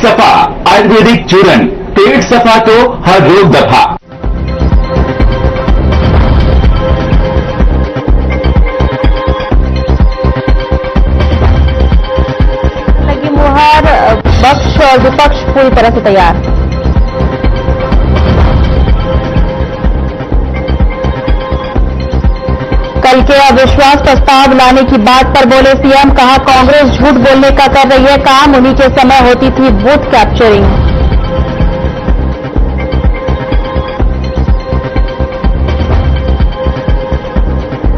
सफा आयुर्वेदिक चूरन, पेट सफा तो हर रोग दफा। लगी मुहर, पक्ष और विपक्ष पूरी तरह से तैयार। कल के अविश्वास प्रस्ताव लाने की बात पर बोले सीएम, कहा कांग्रेस झूठ बोलने का कर रही है काम, उन्हीं के समय होती थी बूथ कैप्चरिंग।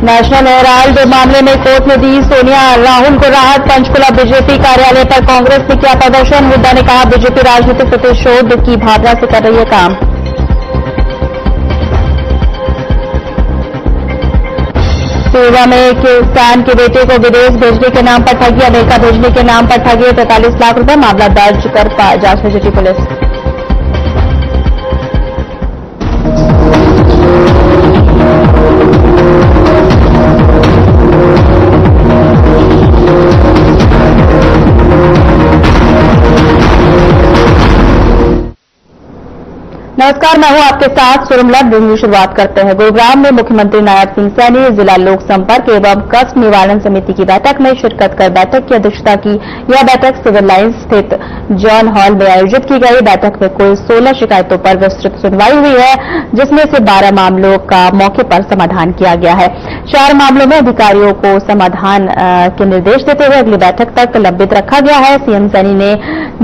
नेशनल हेराल्ड मामले में कोर्ट ने दी सोनिया राहुल को राहत, पंचकुला बीजेपी कार्यालय पर कांग्रेस ने किया प्रदर्शन, हुड्डा ने कहा बीजेपी राजनीतिक प्रतिशोध की भावना से कर रही है काम। पुलवामा में एक किसान के बेटे को विदेश भेजने के नाम पर ठगी, अमेरिका भेजने के नाम पर ठगी 43 लाख रुपए, मामला दर्ज कर जांच में जुटी पुलिस। नमस्कार, मैं हूं आपके साथ सुरमला। ब्रेकिंग की शुरुआत करते हैं। गुरुग्राम में मुख्यमंत्री नायब सिंह सैनी जिला लोक संपर्क एवं कष्ट निवारण समिति की बैठक में शिरकत कर बैठक की अध्यक्षता की। यह बैठक सिविल लाइन्स स्थित जॉन हॉल में आयोजित की गई। बैठक में कुल 16 शिकायतों पर विस्तृत सुनवाई हुई है, जिसमें से 12 मामलों का मौके पर समाधान किया गया है। 4 मामलों में अधिकारियों को समाधान के निर्देश देते हुए अगली बैठक तक लंबित रखा गया है। सीएम सैनी ने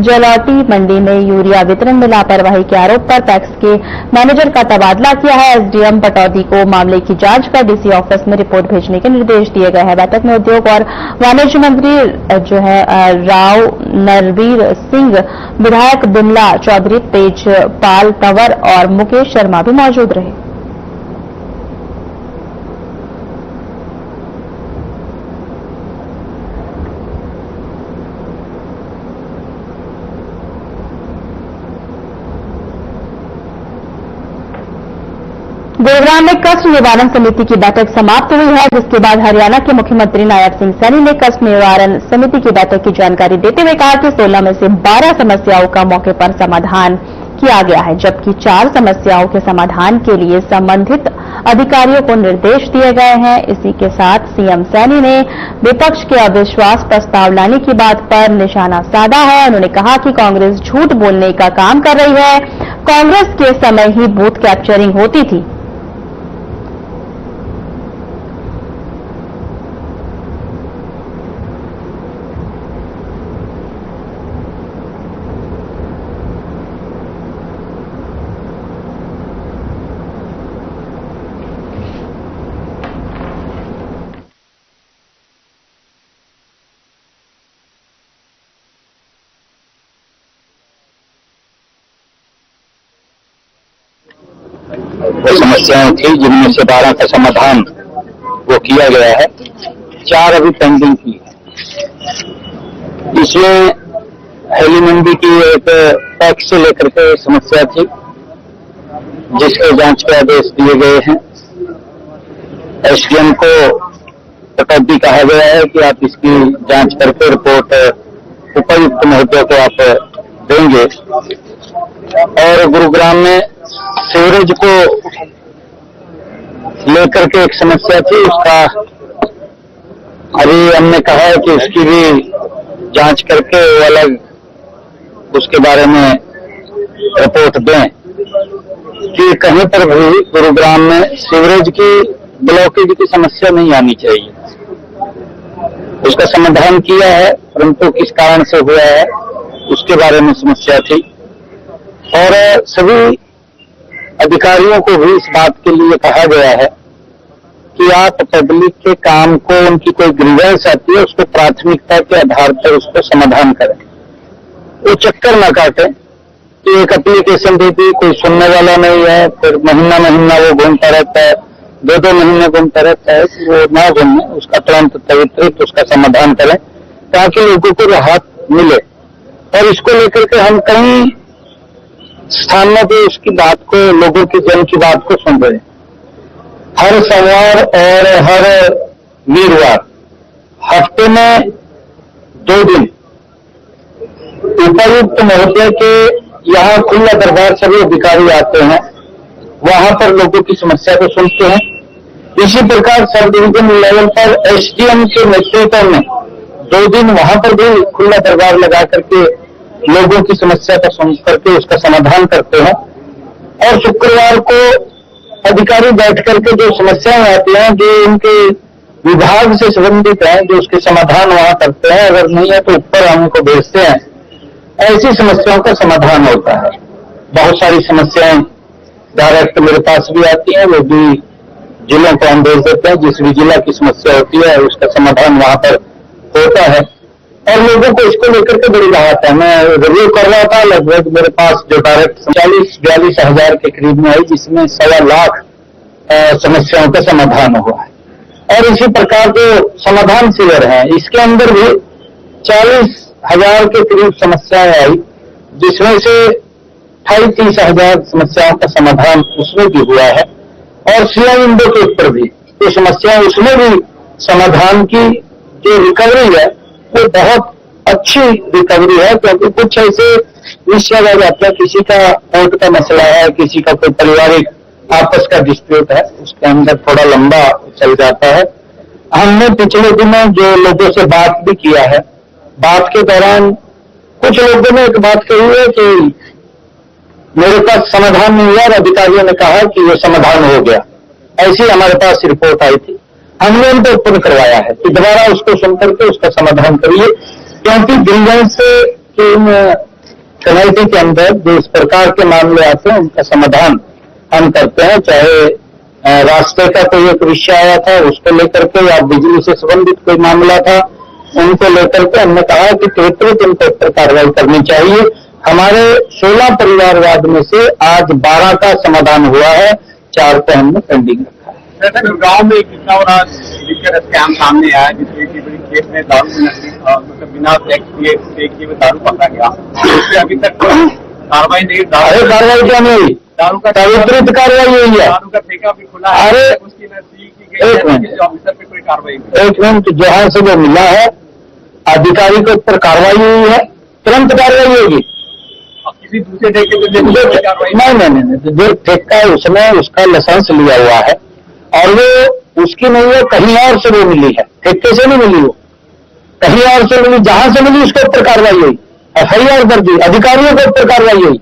जलौटी मंडी में यूरिया वितरण में लापरवाही के आरोप पर पैक्स के मैनेजर का तबादला किया है। एसडीएम पटौदी को मामले की जांच कर डीसी ऑफिस में रिपोर्ट भेजने के निर्देश दिए गए हैं। बैठक में उद्योग और वाणिज्य मंत्री राव नरवीर सिंह, विधायक बिमला चौधरी, तेजपाल तंवर और मुकेश शर्मा भी मौजूद रहे। गुरुग्राम में कष्ट निवारण समिति की बैठक समाप्त हुई है, जिसके बाद हरियाणा के मुख्यमंत्री नायब सिंह सैनी ने कष्ट निवारण समिति की बैठक की जानकारी देते हुए कहा कि 16 में से 12 समस्याओं का मौके पर समाधान किया गया है, जबकि 4 समस्याओं के समाधान के लिए संबंधित अधिकारियों को निर्देश दिए गए हैं। इसी के साथ सीएम सैनी ने विपक्ष के अविश्वास प्रस्ताव लाने की बात पर निशाना साधा है। उन्होंने कहा कि कांग्रेस झूठ बोलने का काम कर रही है, कांग्रेस के समय ही बूथ कैप्चरिंग होती थी। वो समस्याएं थी जिनमें से 12 का समाधान वो किया गया है, 4 अभी पेंडिंग की है। इसमें हेली मंडी की एक टैक्स से लेकर के समस्या थी, जिसके जांच के आदेश दिए गए हैं। एसडीएम को पटौदी कहा गया है कि आप इसकी जांच करके रिपोर्ट उपायुक्त महोदय को आप देंगे। और गुरुग्राम में सीवरेज को लेकर के एक समस्या थी, उसका अभी हमने कहा है कि उसकी भी जांच करके वो अलग उसके बारे में रिपोर्ट दें कि कहीं पर भी गुरुग्राम में सीवरेज की ब्लॉकेज की समस्या नहीं आनी चाहिए। उसका समाधान किया है, परंतु किस कारण से हुआ है उसके बारे में समस्या थी। और सभी अधिकारियों को भी इस बात के लिए कहा गया है कि आप पब्लिक के काम को, उनकी कोई ग्रीवेंस आती है उसको प्राथमिकता के आधार पर उसको समाधान करें। वो चक्कर ना काटे कि एक एप्लीकेशन दे दी, कोई सुनने वाला नहीं है, फिर महीना महीना वो घूमता रहता है, 2-2 महीने घूमता रहता है। वो ना घूमे, उसका तुरंत त्वरित उसका समाधान करें ताकि लोगों को राहत मिले। और इसको लेकर के हम कई स्थानों पे उसकी बात को, लोगों की जन की बात को सुन रहे हैं। हर सोमवार और हर वीरवार हफ्ते में 2 दिन उपायुक्त महोदय के यहाँ खुला दरबार सभी अधिकारी आते हैं, वहां पर लोगों की समस्या को सुनते हैं। इसी प्रकार सब डिवीजन लेवल पर एसडीएम के नेतृत्व में 2 दिन वहां पर भी खुला दरबार लगा करके लोगों की समस्या को सुन करके उसका समाधान करते हैं। और शुक्रवार को अधिकारी बैठ करके जो समस्याएं आती हैं, जो उनके विभाग से संबंधित है, जो उसके समाधान वहां करते हैं, अगर नहीं है तो ऊपर हमको भेजते हैं। ऐसी समस्याओं का समाधान होता है। बहुत सारी समस्याएं डायरेक्ट मेरे पास भी आती हैं, वो भी जिलों को हम भेज देते हैं। जिस भी जिला की समस्या होती है उसका समाधान वहां पर होता है और लोगों को इसको लेकर के बड़ी राहत है। मैं रिव्यू कर रहा था, लगभग मेरे पास जो डायरेक्ट 40-42 हजार के करीब में आई, जिसमें 1.25 लाख समस्याओं का समाधान हुआ है। और इसी प्रकार जो समाधान शिविर है, इसके अंदर भी 40,000 के करीब समस्याएं आई, जिसमें से 28-30 हजार समस्याओं का समाधान उसमें भी हुआ है। और सीएम विंडो के ऊपर भी जो समस्याएं, उसमें भी समाधान की जो रिकवरी है वो बहुत अच्छी रिकवरी है। क्योंकि कुछ ऐसे विषय आ जाते हैं, किसी का कोर्ट का मसला है, किसी का कोई पारिवारिक आपस का डिस्प्यूट है, उसके अंदर थोड़ा लंबा चल जाता है। हमने पिछले दिनों जो लोगों से बात भी किया है, बात के दौरान कुछ लोगों ने एक बात कही है कि मेरे पास समाधान नहीं हुआ और अधिकारियों ने कहा कि ये समाधान हो गया। ऐसी हमारे पास रिपोर्ट आई थी, हमने उनको उत्पन्न करवाया है कि दोबारा उसको सुनकर के उसका समाधान करिए। क्योंकि दिग्गज की कमेटी के अंदर जो इस प्रकार के मामले आते हैं उनका समाधान हम करते हैं। चाहे रास्ते का कोई एक विषय आया था उसको लेकर के, या बिजली से संबंधित कोई मामला था उनको लेकर के, हमने कहा कि त्वरित उनको पर कार्रवाई करनी चाहिए। हमारे 16 परिवारवाद में से आज 12 का समाधान हुआ है, 4 को हमने पेंडिंग रखा है। सर, गांव में एक इतना बड़ा दिक्कत स्कैम सामने आया जिसमें कि बड़ी खेत में दारू मतलब बिना टैक्स किए दारू पकड़ा गया, उससे अभी तक कार्रवाई नहीं। कार्रवाई क्या नहीं हुई? दारू का त्वरित कार्रवाई हुई है। दारू का ठेका भी खुला है, अरे उसकी सील की गई, ऑफिसर पे कोई कार्रवाई नहीं। एक मिनट, जहां से जो मिला है अधिकारी के ऊपर कार्रवाई हुई है, तुरंत कार्रवाई होगी। किसी दूसरे ठेके पे कार्रवाई नहीं, जो ठेका है उसमें उसका लाइसेंस लिया हुआ है और वो उसकी नहीं है, कहीं और से वो मिली है, ठेके से नहीं मिली, वो कहीं और से मिली। जहां से मिली उसके ऊपर कार्रवाई हुई, एफआईआर दर्ज हुई, अधिकारियों के ऊपर कार्रवाई हुई।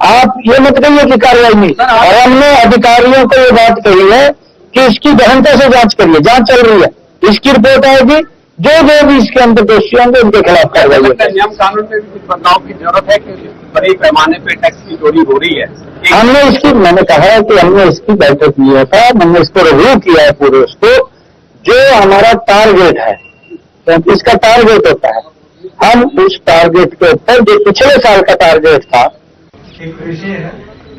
आप ये मत कहिए कि कार्रवाई नहीं। और हमने अधिकारियों को ये बात कही है कि इसकी गहनता से जांच करिए, जांच चल रही है, इसकी रिपोर्ट आएगी, जो भी इसके अंदर दोषी होंगे उनके खिलाफ कार्रवाई होगी। नियम कानून में भी कुछ बदलाव की जरूरत है कि बड़े पैमाने पे टैक्स की चोरी हो रही है। मैंने कहा है कि हमने इसकी बैठक किया था, मैंने इसको रिव्यू किया है पूरे उसको, जो हमारा टारगेट है, क्योंकि इसका टारगेट होता है, हम उस टारगेट के ऊपर जो पिछले साल का टारगेट था। एक विषय है,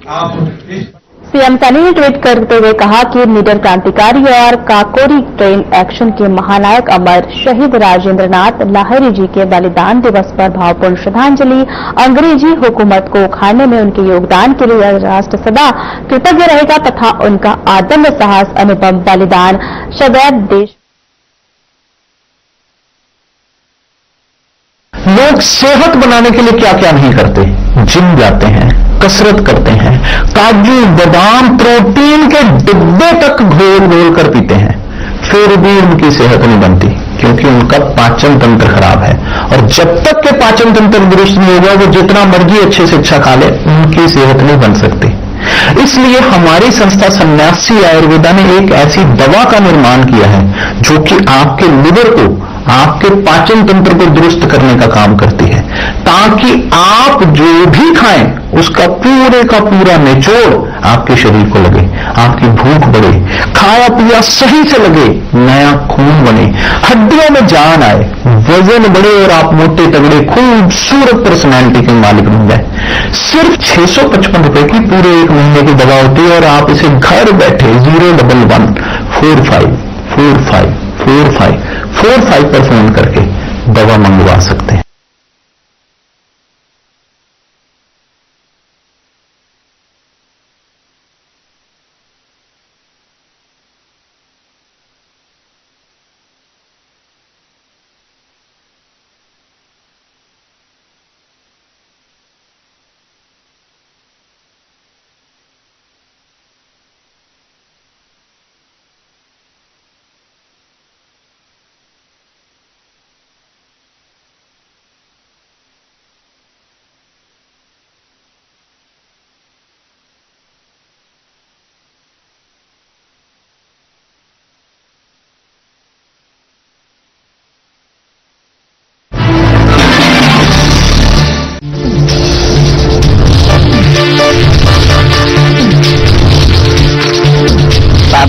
आप इस सीएम सैनी ने ट्वीट करते हुए कहा कि निडर क्रांतिकारी और काकोरी ट्रेन एक्शन के महानायक अमर शहीद राजेंद्र नाथ लाहिरी जी के बलिदान दिवस पर भावपूर्ण श्रद्धांजलि। अंग्रेजी हुकूमत को उखाड़ने में उनके योगदान के लिए राष्ट्र सदा कृतज्ञ रहेगा तथा उनका आदम्य साहस, अनुपम बलिदान सदैव देश। लोग सेहत बनाने के लिए क्या क्या नहीं करते, जिम जाते हैं, कसरत करते हैं, काजू बादाम प्रोटीन के डिब्बे तक घोल घोल कर पीते हैं, फिर भी उनकी सेहत नहीं बनती क्योंकि उनका पाचन तंत्र खराब है। और जब तक के पाचन तंत्र दुरुस्त नहीं होगा, वो जितना मर्जी अच्छे से अच्छा खा ले, उनकी सेहत नहीं बन सकती। इसलिए हमारी संस्था सन्यासी आयुर्वेदा ने एक ऐसी दवा का निर्माण किया है जो कि आपके लिवर को, आपके पाचन तंत्र को दुरुस्त करने का काम करती है, ताकि आप जो भी खाएं उसका पूरे का पूरा निचोड़ आपके शरीर को लगे, आपकी भूख बढ़े, खाया पिया सही से लगे, नया खून बने, हड्डियों में जान आए, वजन बढ़े और आप मोटे तगड़े खूबसूरत पर्सनैलिटी के मालिक बन जाए। सिर्फ 655 रुपए की पूरे 1 महीने की दवा होती है और आप इसे घर बैठे 01145454545 पर फोन करके दवा मंगवा सकते हैं।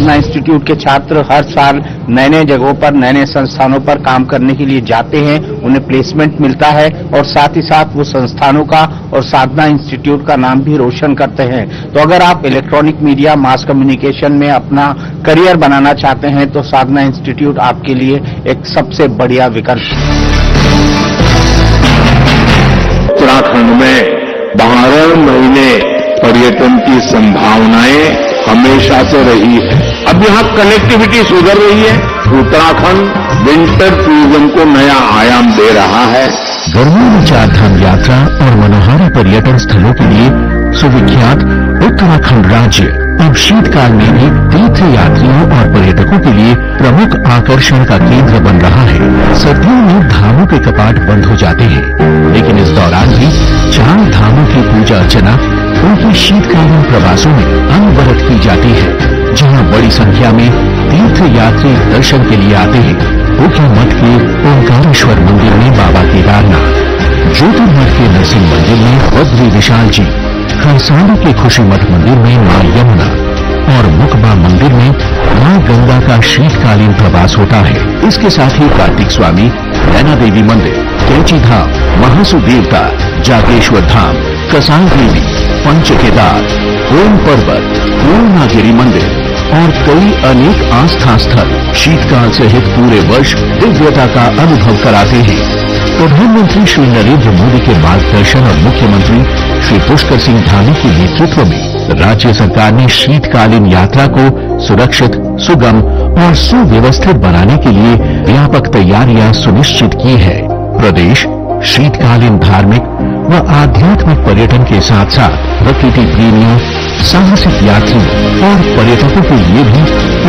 साधना इंस्टीट्यूट के छात्र हर साल नए नए जगहों पर, नए नए संस्थानों पर काम करने के लिए जाते हैं, उन्हें प्लेसमेंट मिलता है और साथ ही साथ वो संस्थानों का और साधना इंस्टीट्यूट का नाम भी रोशन करते हैं। तो अगर आप इलेक्ट्रॉनिक मीडिया, मास कम्युनिकेशन में अपना करियर बनाना चाहते हैं तो साधना इंस्टीट्यूट आपके लिए एक सबसे बढ़िया विकल्प है। उत्तराखंड में 12 महीने पर्यटन की संभावनाएं हमेशा से रही है। अब यहाँ कनेक्टिविटी सुधर रही है। उत्तराखंड विंटर टूरिज्म को नया आयाम दे रहा है। गर्मियों में चारधाम यात्रा और मनोहारी पर्यटन स्थलों के लिए सुविख्यात उत्तराखंड राज्य अब शीतकाल में भी तीर्थ यात्रियों और पर्यटकों के लिए प्रमुख आकर्षण का केंद्र बन रहा है। सर्दियों में धामों के कपाट बंद हो जाते हैं, लेकिन इस दौरान भी 4 धामों की पूजा अर्चना उनके शीतकालीन प्रवासों में अनवरत की जाती है, जहां बड़ी संख्या में तीर्थ यात्री दर्शन के लिए आते हैं। मुख्य मठ के ओंकारेश्वर मंदिर में बाबा केदारनाथ, ज्योतिर्मठ के नरसिंह मंदिर में बद्री विशाल जी, खरसाली के खुशी मठ मंदिर में मां यमुना और मुकबा मंदिर में मां गंगा का शीतकालीन प्रवास होता है। इसके साथ ही कार्तिक स्वामी, नैना देवी मंदिर, कैची धाम, महासु देवता, जागेश्वर धाम, कसाई देवी, पंच केदार, ओम पर्वत, पूर्णागिरी मंदिर और कई अनेक आस्था स्थल शीतकाल सहित पूरे वर्ष दिव्यता का अनुभव कराते हैं। प्रधानमंत्री श्री नरेंद्र मोदी के मार्गदर्शन और मुख्यमंत्री श्री पुष्कर सिंह धामी के नेतृत्व में राज्य सरकार ने शीतकालीन यात्रा को सुरक्षित, सुगम और सुव्यवस्थित बनाने के लिए व्यापक तैयारियां सुनिश्चित की है। प्रदेश शीतकालीन धार्मिक व आध्यात्मिक पर्यटन के साथ साथ प्रकृति प्रेमियों, साहसिक यात्रियों और पर्यटकों के लिए भी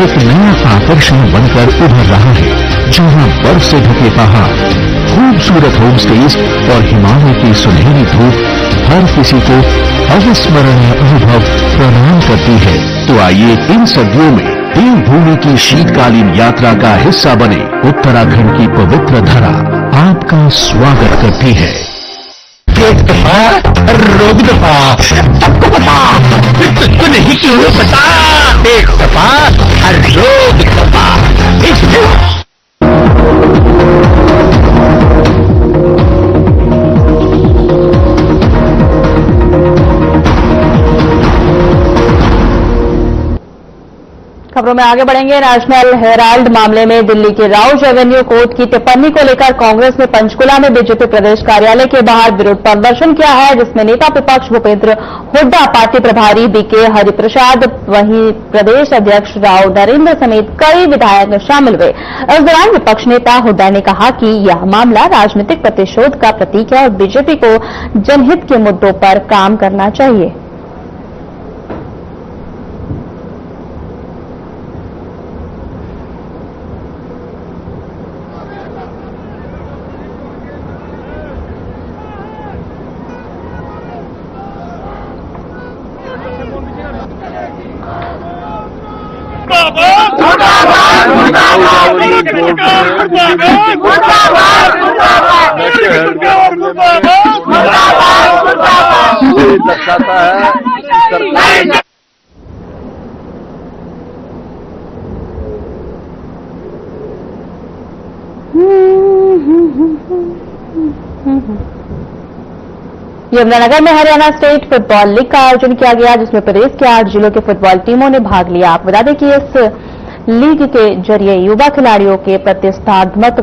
एक नया आकर्षण बनकर उभर रहा है, जहां बर्फ से ढके पहाड़, खूबसूरत होम स्टेज और हिमालय की सुनहरी धूप हर किसी को अविस्मरणीय अनुभव प्रदान करती है। तो आइए इन सर्दियों में देवभूमि की शीतकालीन यात्रा का हिस्सा बने। उत्तराखंड की पवित्र धरा आपका स्वागत करती है। एक दफा, रोक दफा, सबको पता, तुझको नहीं क्यों पता। एक दफा, रोक दफा, खबरों में आगे बढ़ेंगे। नेशनल हेराल्ड मामले में दिल्ली के राउज एवेन्यू कोर्ट की टिप्पणी को लेकर कांग्रेस ने पंचकुला में बीजेपी प्रदेश कार्यालय के बाहर विरोध प्रदर्शन किया है, जिसमें नेता विपक्ष भूपेंद्र हुड्डा, पार्टी प्रभारी बीके हरिप्रसाद, वहीं प्रदेश अध्यक्ष राव नरेंद्र समेत कई विधायक शामिल हुए। इस दौरान विपक्ष नेता हुड्डा ने कहा कि यह मामला राजनीतिक प्रतिशोध का प्रतीक है और बीजेपी को जनहित के मुद्दों पर काम करना चाहिए। दर्शाता है सरकार यमुनानगर में हरियाणा स्टेट फुटबॉल लीग का आयोजन किया गया, जिसमें प्रदेश के 8 जिलों के फुटबॉल टीमों ने भाग लिया। आपको बता दें कि इस लीग के जरिए युवा खिलाड़ियों के प्रतिस्पर्धात्मक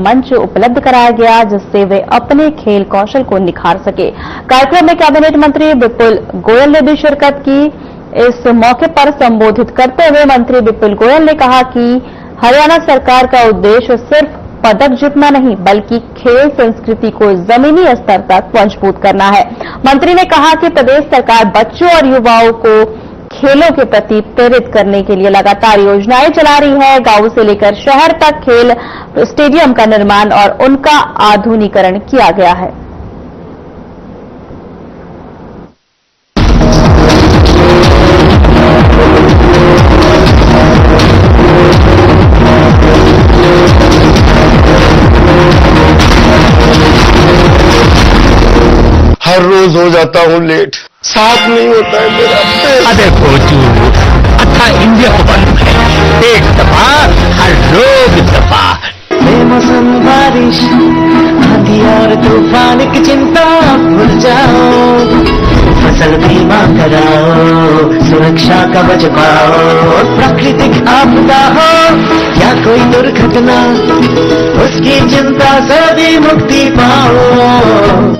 मंच उपलब्ध कराया गया, जिससे वे अपने खेल कौशल को निखार सके। कार्यक्रम में कैबिनेट मंत्री विपुल गोयल ने भी शिरकत की। इस मौके पर संबोधित करते हुए मंत्री विपुल गोयल ने कहा कि हरियाणा सरकार का उद्देश्य सिर्फ पदक जीतना नहीं, बल्कि खेल संस्कृति को जमीनी स्तर तक मजबूत करना है। मंत्री ने कहा कि प्रदेश सरकार बच्चों और युवाओं को खेलों के प्रति प्रेरित करने के लिए लगातार योजनाएं चला रही है। गांव से लेकर शहर तक खेल स्टेडियम का निर्माण और उनका आधुनिकीकरण किया गया है। हर रोज हो जाता हूँ लेट, साथ नहीं होता है मेरा। देखो अच्छा इंडिया को मालूम है एक दफा हर रोग दफा। बेमौसम बारिश आंधी और तूफान की चिंता भूल जाओ, फसल बीमा कराओ, सुरक्षा कवच पाओ। प्राकृतिक आपदा हो या कोई दुर्घटना, उसकी चिंता से भी मुक्ति पाओ।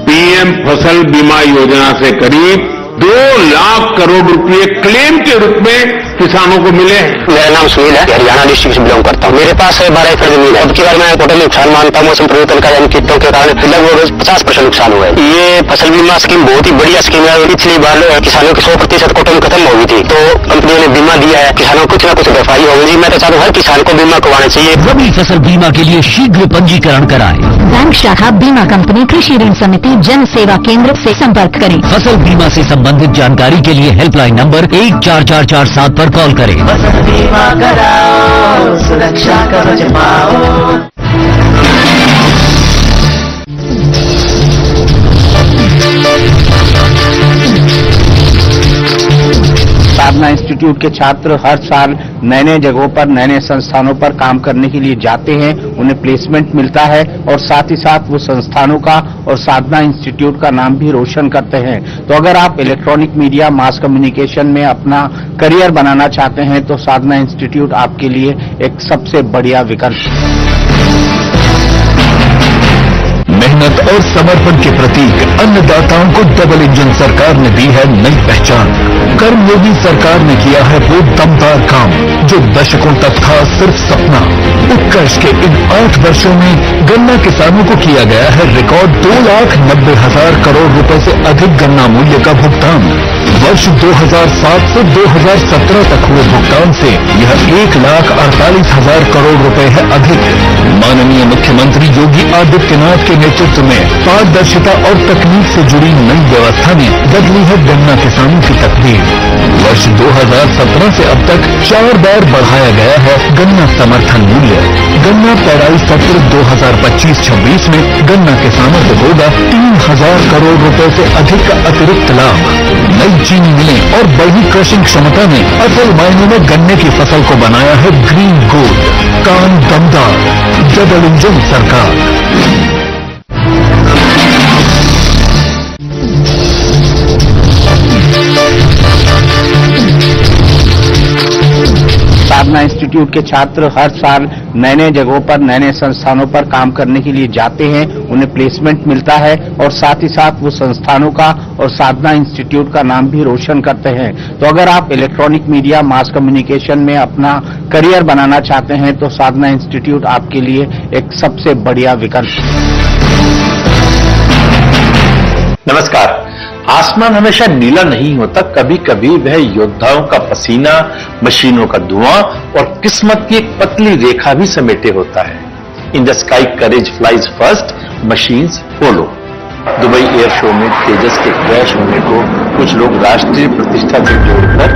पीएम फसल बीमा योजना से करीब 2 लाख करोड़ रुपए क्लेम के रूप में किसानों को मिले हैं। मेरा नाम सुनील है, हरियाणा डिस्ट्रिक्ट से बिलोंग करता हूँ। मेरे पास 12 एकड़ जमीन है। अब की बार मैं टोटल नुकसान मानता हूँ मौसम परिवर्तन का यानी कीटों के कारण लगभग 50% नुकसान हुआ है। ये फसल बीमा स्कीम बहुत ही बढ़िया स्कीम है। पिछली बार किसानों की 100% कोटम खत्म हो गई थी, तो कंपनी ने बीमा दिया है, किसानों को कुछ न कुछ भरपाई होगी। मैं तो चाहता हूँ हर किसान को बीमा करवाना चाहिए। रबी फसल बीमा के लिए शीघ्र पंजीकरण कराएं। बैंक शाखा, बीमा कंपनी, कृषि ऋण समिति, जन सेवा केंद्र से संपर्क करें। फसल बीमा से संबंधित जानकारी के लिए हेल्पलाइन नंबर 14447 पर कॉल करें। फसल बीमा कराओ, सुरक्षा कवच पाओ। साधना इंस्टीट्यूट के छात्र हर साल नए नए जगहों पर, नए नए संस्थानों पर काम करने के लिए जाते हैं, उन्हें प्लेसमेंट मिलता है और साथ ही साथ वो संस्थानों का और साधना इंस्टीट्यूट का नाम भी रोशन करते हैं। तो अगर आप इलेक्ट्रॉनिक मीडिया, मास कम्युनिकेशन में अपना करियर बनाना चाहते हैं तो साधना इंस्टीट्यूट आपके लिए एक सबसे बढ़िया विकल्प है। मेहनत और समर्पण के प्रतीक अन्नदाताओं को डबल इंजन सरकार ने दी है नई पहचान। कर्मयोगी सरकार ने किया है वो दमदार काम जो दशकों तक था सिर्फ सपना। उत्कर्ष के इन 8 वर्षों में गन्ना किसानों को किया गया है रिकॉर्ड 2,90,000 करोड़ रुपए से अधिक गन्ना मूल्य का भुगतान। वर्ष 2007 से 2017 तक हुए भुगतान से यह 1,48,000 करोड़ रुपए है अधिक। माननीय मुख्यमंत्री योगी आदित्यनाथ के नेतृत्व में पारदर्शिता और तकनीक से जुड़ी नई व्यवस्था ने बदली है गन्ना किसानों की तकदीर। वर्ष 2017 से अब तक 4 बार बढ़ाया गया है गन्ना समर्थन मूल्य। गन्ना पेराई सत्र 2025-26 में गन्ना किसानों को होगा 3,000 करोड़ रुपए से अधिक का अतिरिक्त लाभ। नई चीनी मिलें और बढ़ी क्रशिंग क्षमता ने असल मायनों में गन्ने की फसल को बनाया है ग्रीन गोल्ड। काम दमदार, डबल इंजन सरकार। साधना इंस्टीट्यूट के छात्र हर साल नए नए जगहों पर, नए नए संस्थानों पर काम करने के लिए जाते हैं, उन्हें प्लेसमेंट मिलता है और साथ ही साथ वो संस्थानों का और साधना इंस्टीट्यूट का नाम भी रोशन करते हैं। तो अगर आप इलेक्ट्रॉनिक मीडिया, मास कम्युनिकेशन में अपना करियर बनाना चाहते हैं तो साधना इंस्टीट्यूट आपके लिए एक सबसे बढ़िया विकल्प है। नमस्कार। आसमान हमेशा नीला नहीं होता, कभी कभी वह योद्धाओं का पसीना, मशीनों का धुआं और किस्मत की एक पतली रेखा भी समेटे होता है। In the sky courage flies first, machines follow. Dubai air show में तेजस के क्रैश होने को कुछ लोग राष्ट्रीय प्रतिष्ठा से जोड़कर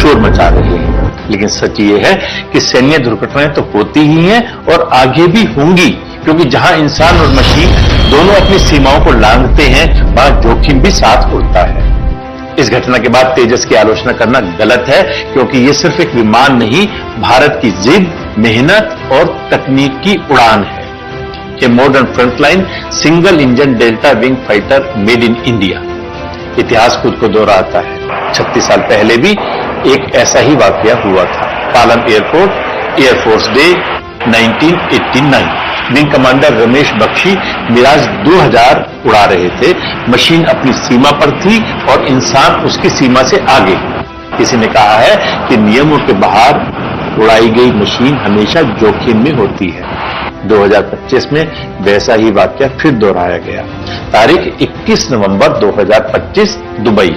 शोर मचा रहे हैं, लेकिन सच ये है कि सैन्य दुर्घटनाएं तो होती ही हैं और आगे भी होंगी, क्योंकि जहां इंसान और मशीन दोनों अपनी सीमाओं को लांघते हैं वहां जोखिम भी साथ उड़ता है। इस घटना के बाद तेजस की आलोचना करना गलत है, क्योंकि ये सिर्फ एक विमान नहीं, भारत की जिद, मेहनत और तकनीक की उड़ान है। ये modern frontline single engine delta wing fighter made in India. इतिहास खुद को दोहराता है। 36 साल पहले भी एक ऐसा ही वाकया हुआ था। Palam airport, air force day 1989। Wing commander Ramesh Bakshi Mirage 2000 उड़ा रहे थे। मशीन अपनी सीमा पर थी और इंसान उसकी सीमा से आगे। किसी ने कहा है कि नियमों के बाहर उड़ाई गई मशीन हमेशा जोखिम में होती है। 2025 में वैसा ही वाकया फिर दोहराया गया। तारीख 21 नवंबर 2025, दुबई।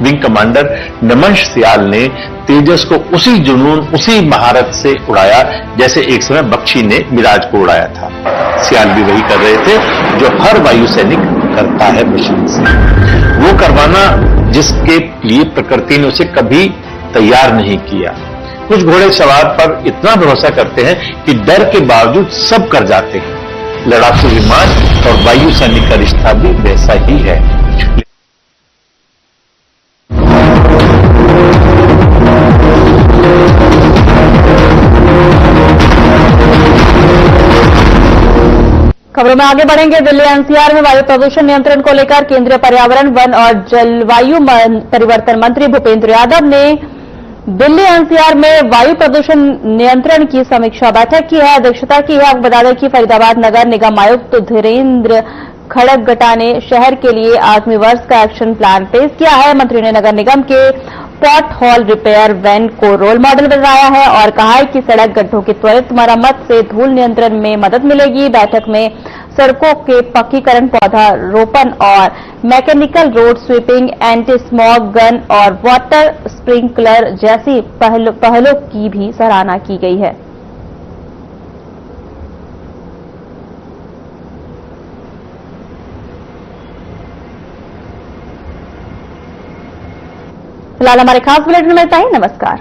विंग कमांडर नमंश सियाल ने तेजस को उसी जुनून, उसी महारत से उड़ाया जैसे एक समय बख्शी ने मिराज को उड़ाया था। सियाल भी वही कर रहे थे जो हर वायु सैनिक करता है मशीन से, वो करवाना जिसके लिए प्रकृति ने उसे कभी तैयार नहीं किया। कुछ घोड़े सवार पर इतना भरोसा करते हैं कि डर के बावजूद सब कर जाते हैं। लड़ाकू विमान और वायु सैनिक का रिश्ता भी वैसा ही है। खबरों में आगे बढ़ेंगे। दिल्ली एनसीआर में वायु प्रदूषण नियंत्रण को लेकर केंद्रीय पर्यावरण, वन और जलवायु परिवर्तन मंत्री भूपेंद्र यादव ने दिल्ली एनसीआर में वायु प्रदूषण नियंत्रण की समीक्षा बैठक की है, अध्यक्षता की है। आपको बता दें कि फरीदाबाद नगर निगम आयुक्त धीरेन्द्र खड़गटा ने शहर के लिए आगामी वर्ष का एक्शन प्लान पेश किया है। मंत्री ने नगर निगम के पॉट हॉल रिपेयर वैन को रोल मॉडल बताया है और कहा है कि सड़क गड्ढों की त्वरित मरम्मत से धूल नियंत्रण में मदद मिलेगी। बैठक में सड़कों के पक्कीकरण, पौधारोपण और mechanical road sweeping, anti smog gun और वाटर स्प्रिंकलर जैसी पहलों की भी सराहना की गई है। फिलहाल हमारे खास बुलेटिन में इतना ही। नमस्कार।